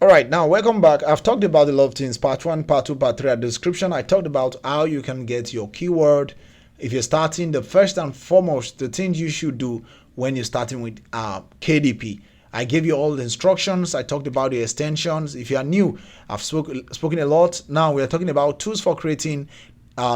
All right, now welcome back. I've talked about a lot of things, part 1, part 2, part 3. At the description, I talked about how you can get your keyword. If you're starting, the first and foremost, the things you should do when you're starting with KDP. I gave you all the instructions. I talked about the extensions. If you are new, I've spoken a lot. Now we are talking about tools for creating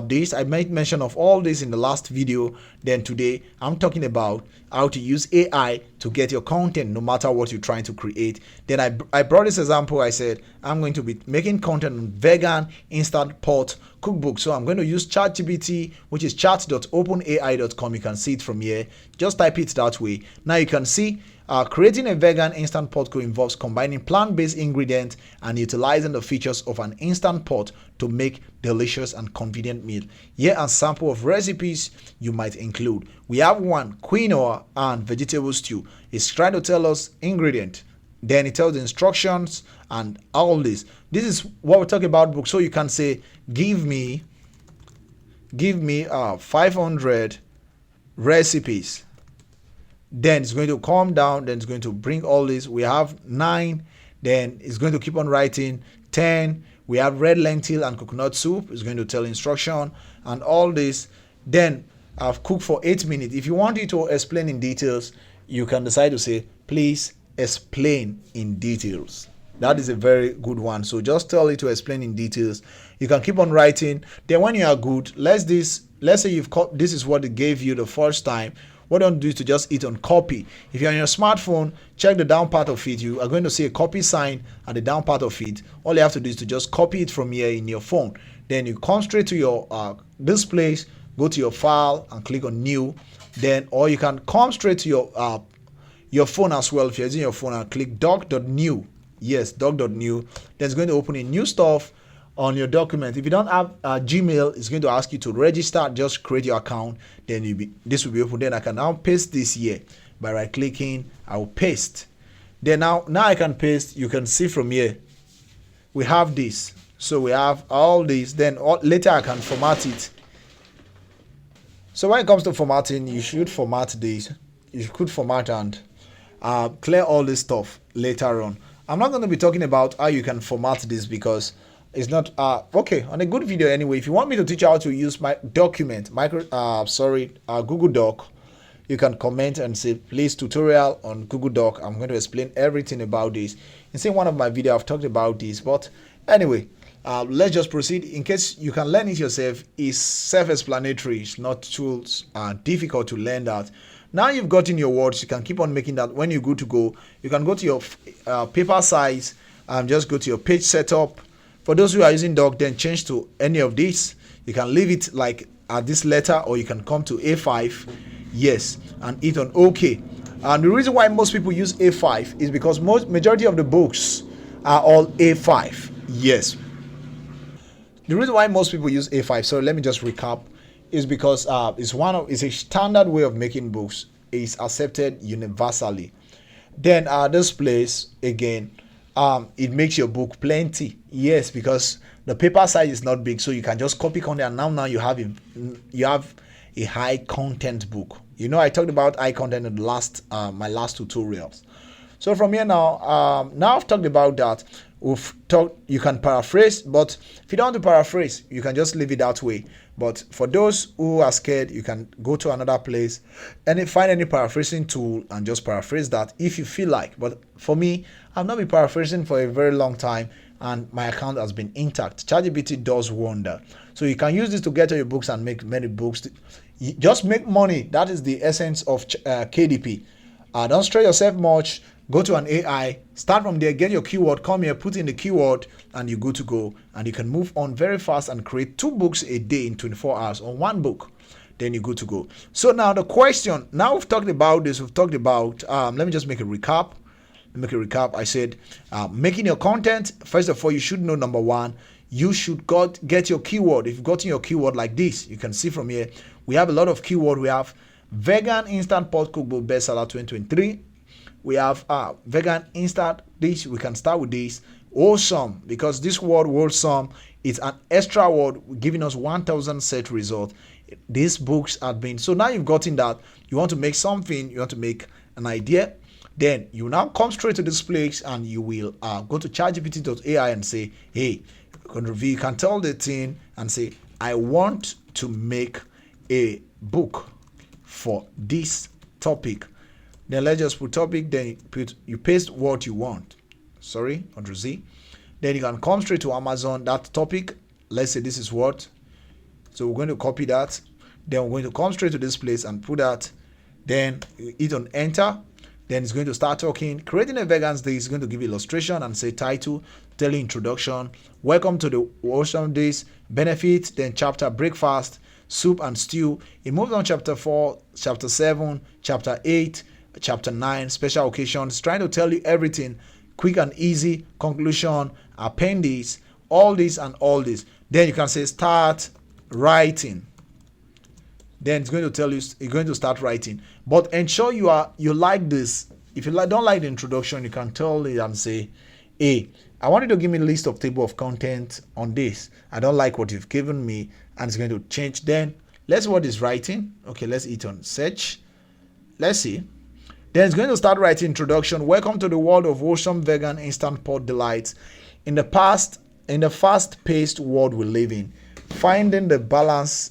this. I made mention of all this in the last video. Then today I'm talking about how to use AI to get your content no matter what you're trying to create. Then I brought this example. I said I'm going to be making content on vegan instant pot cookbook. So I'm going to use Chatgbt, which is chat.openai.com. You can see it from here. Just type it that way. Now you can see creating a vegan instant pot cook involves combining plant-based ingredients and utilizing the features of an instant pot to make delicious and convenient meal. Here are a sample of recipes you might include. We have one, quinoa and vegetable stew. It's trying to tell us ingredient. Then it tells the instructions and all this. This is what we're talking about book. So you can say, give me 500 recipes. Then it's going to calm down. Then it's going to bring all this. We have 9. Then it's going to keep on writing 10. We have red lentil and coconut soup. It's going to tell instruction and all this. Then I've cooked for 8 minutes. If you want it to explain in details, you can decide to say, please explain in details. That is a very good one. So just tell it to explain in details. You can keep on writing. Then when you are good, let's say you've caught, this is what it gave you the first time. What you don't do is to just hit on copy. If you're on your smartphone, check the down part of it. You are going to see a copy sign at the down part of it. All you have to do is to just copy it from here in your phone. Then you come straight to your this place, go to your file and click on new. Then, or you can come straight to your phone as well. If you're using your phone, and click doc.new. Yes, doc.new. Then it's going to open a new stuff on your document. If you don't have Gmail, it's going to ask you to register. Just create your account. Then this will be open. Then I can now paste this here by right clicking. I will paste. Then now I can paste. You can see from here we have this. So we have all this. Then later I can format it. So when it comes to formatting, you should format this. You could format and clear all this stuff later on. I'm not going to be talking about how you can format this because it's not okay on a good video anyway. If you want me to teach you how to use my document Google Doc, you can comment and say please tutorial on Google Doc. I'm going to explain everything about this. In say one of my videos I've talked about this, but anyway, let's just proceed. In case you can learn it yourself, it's self-explanatory. It's not too difficult to learn that. Now you've gotten your words, you can keep on making that. When you're good to go, you can go to your paper size and just go to your page setup. For those who are using Doc, then change to any of these. You can leave it like at this letter, or you can come to A5, yes, and hit on OK. And the reason why most people use A5 is because majority of the books are all A5, yes. The reason why most people use A5, so let me just recap, is because it's a standard way of making books. It's accepted universally. Then this place again, it makes your book plenty, yes, because the paper size is not big, so you can just copy content. And now you have a high content book. You know, I talked about high content in the my last tutorials. So from here now I've talked about that. You can paraphrase, but if you don't want to paraphrase, you can just leave it that way. But for those who are scared, you can go to another place and find any paraphrasing tool and just paraphrase that if you feel like. But for me, I've not been paraphrasing for a very long time and my account has been intact. Chatgpt does wonder. So you can use this to get your books and make many books. Just make money. That is the essence of KDP. Don't stress yourself much. Go to an AI, start from there, get your keyword, come here, put in the keyword, and you're good to go. And you can move on very fast and create 2 books a day in 24 hours on 1 book. Then you're good to go. So now the question, now we've talked about this, we've talked about, let me just make a recap. I said, making your content, first of all, you should know number 1, you should get your keyword. If you've gotten your keyword like this, you can see from here, we have a lot of keyword. We have vegan instant pot cookbook bestseller 2023. We have vegan instant dish. We can start with this. Awesome, because this word wholesome, it's an extra word giving us 1,000 search result. These books have been, so now you've gotten that. You want to make something, you want to make an idea. Then you now come straight to this place and you will go to chatgpt.ai and say, hey, you can tell the thing and say, I want to make a book for this topic. Then let's just put topic, then you paste what you want. Sorry, Ctrl Z. Then you can come straight to Amazon, that topic. Let's say this is what. So we're going to copy that. Then we're going to come straight to this place and put that. Then you hit on enter. Then it's going to start talking. Creating a vegan's day is going to give illustration and say title, tell you introduction, welcome to the Awesome Days, benefits, then chapter breakfast, soup and stew. It moves on chapter 4, chapter 7, chapter 8, chapter 9, special occasions, trying to tell you everything, quick and easy, conclusion, appendix, all this and all this. Then you can say start writing. Then it's going to tell you you're going to start writing. But ensure you like this. If you don't like the introduction, you can tell it and say, hey, I want you to give me a list of table of content on this. I don't like what you've given me, and it's going to change. Then let's see what is writing. Okay, let's hit on search. Let's see. Then it's going to start writing introduction. Welcome to the world of wholesome vegan instant pot delights. In the fast-paced world we live in, finding the balance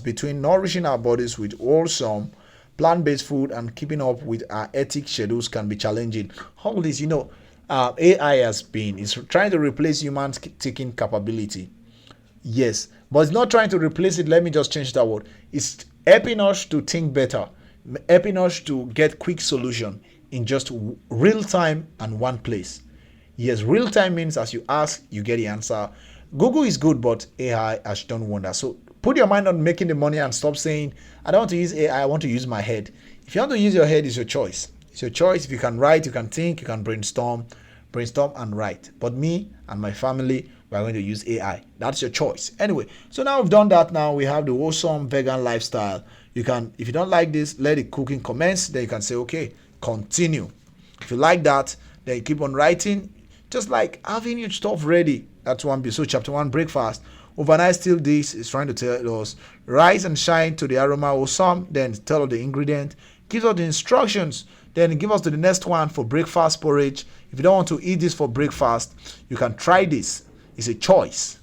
between nourishing our bodies with wholesome plant-based food and keeping up with our ethic schedules can be challenging. All this, AI is trying to replace human thinking capability. Yes, but it's not trying to replace it. Let me just change that word. It's helping us to think better, helping us to get quick solution in just real time and one place. Yes, real time means as you ask, you get the answer. Google is good, but AI has done wonders. So put your mind on making the money and stop saying, I don't want to use AI, I want to use my head. If you want to use your head, it's your choice. It's your choice. If you can write, you can think, you can brainstorm and write. But me and my family, we're going to use AI. That's your choice. Anyway, so now we've done that. Now we have the wholesome vegan lifestyle. You can, if you don't like this, let the cooking commence. Then you can say, okay, continue. If you like that, then you keep on writing. Just like having your stuff ready. That's one bit. So chapter 1, breakfast. Overnight still this is trying to tell us rise and shine to the aroma awesome. Then tell us the ingredient. Gives us the instructions. Then give us to the next one for breakfast porridge. If you don't want to eat this for breakfast, you can try this. It's a choice.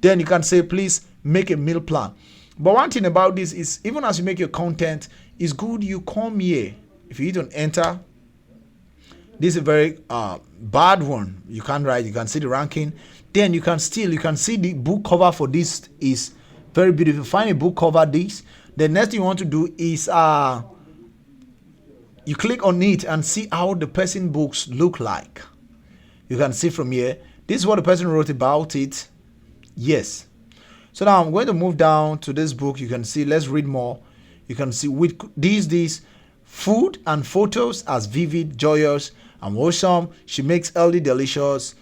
Then you can say, please make a meal plan. But one thing about this is even as you make your content, it's good you come here. If you hit on enter, this is a very bad one. You can't write. You can see the ranking. Then you can see the book cover for this is very beautiful. Find a book cover this. The next thing you want to do is you click on it and see how the person books look like. You can see from here. This is what the person wrote about it. Yes. So now I'm going to move down to this book. You can see. Let's read more. You can see with these food and photos as vivid, joyous, and wholesome. She makes healthy, delicious.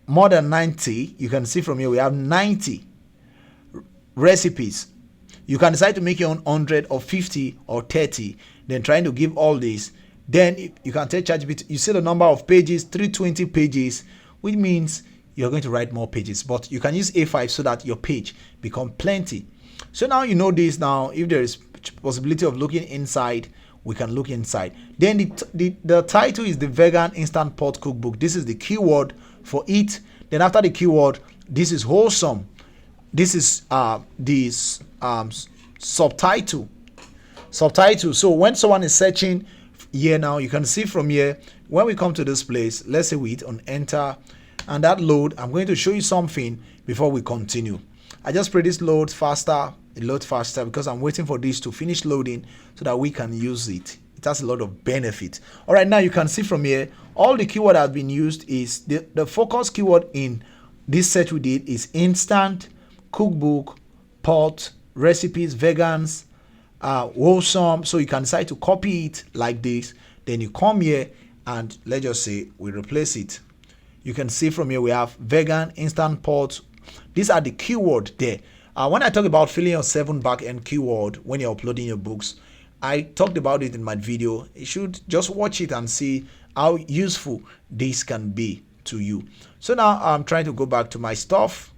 More than 90. You can see from here we have 90 recipes. You can decide to make your own 100 or 50 or 30. Then trying to give all this. Then you can take Chatgpt. You see the number of pages, 320 pages, which means you're going to write more pages. But you can use A5 so that your page become plenty. So now you know this. Now if there is possibility of looking inside, we can look inside. Then the title is the vegan instant pot cookbook. This is the keyword for it. Then after the keyword, this is wholesome. This is this subtitle. So when someone is searching here now, you can see from here, when we come to this place, let's say we hit on enter and that load. I'm going to show you something before we continue. I just pray this load faster. It loads faster because I'm waiting for this to finish loading so that we can use it. It has a lot of benefit. All right, now you can see from here, all the keyword that have been used is the focus keyword in this search we did is instant, cookbook, pot, recipes, vegans, wholesome. So you can decide to copy it like this. Then you come here and let's just say we replace it. You can see from here we have vegan, instant pot. These are the keyword there. When I talk about filling your 7 back-end keyword when you're uploading your books, I talked about it in my video. You should just watch it and see how useful this can be to you. So now I'm trying to go back to my stuff.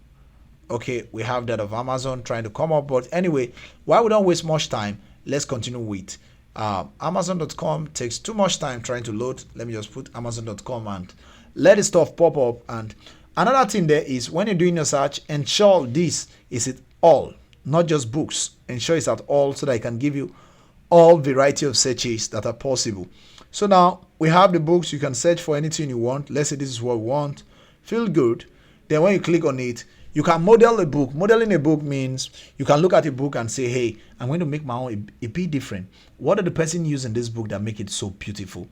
Okay, we have that of Amazon trying to come up. But anyway, while we don't waste much time, let's continue with Amazon.com takes too much time trying to load. Let me just put Amazon.com and let the stuff pop up. And another thing there is when you're doing your search, ensure this is it all, not just books. Ensure it's at all so that it can give you all variety of searches that are possible. So now we have the books. You can search for anything you want. Let's say this is what we want. Feel good. Then when you click on it, you can model a book. Modeling a book means you can look at a book and say, hey, I'm going to make my own a bit different. What did the person use in this book that make it so beautiful?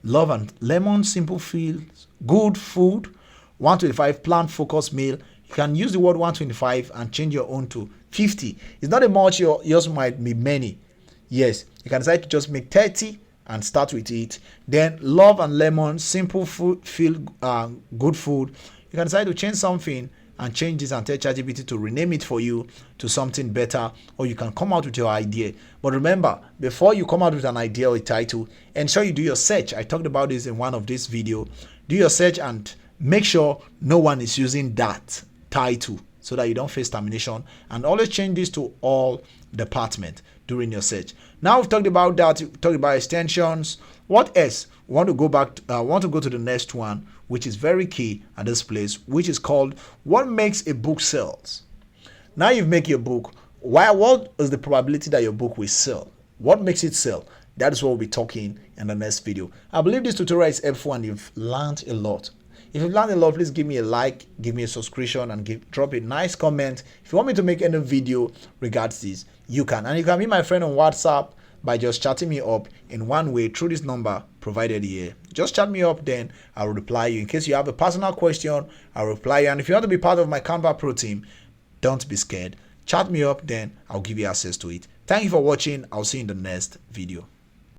Love and Lemon, simple feels, good food, 125 plant focus meal. You can use the word 125 and change your own to 50. It's not a much, yours might be many. Yes, you can decide to just make 30 and start with it. Then Love and Lemon, simple food, feel good food. You can decide to change something and change this and tell Chatgpt to rename it for you to something better, or you can come out with your idea. But remember, before you come out with an idea or a title, ensure you do your search. I talked about this in one of this video. Do your search and make sure no one is using that title so that you don't face termination, and always change this to all department during your search. Now we've talked about that, we've talked about extensions. What else? We want to go back want to go to the next one, which is very key at this place, which is called what makes a book sells. Now you've made your book. What is the probability that your book will sell? What makes it sell? That is what we'll be talking in the next video. I believe this tutorial is helpful and you've learned a lot. If you've learned a lot, please give me a like, give me a subscription, and drop a nice comment. If you want me to make any video regards this, you can. And you can be my friend on WhatsApp by just chatting me up in one way through this number provided here. Just chat me up, then I'll reply you. In case you have a personal question, I'll reply you. And if you want to be part of my Canva Pro team, don't be scared. Chat me up, then I'll give you access to it. Thank you for watching. I'll see you in the next video.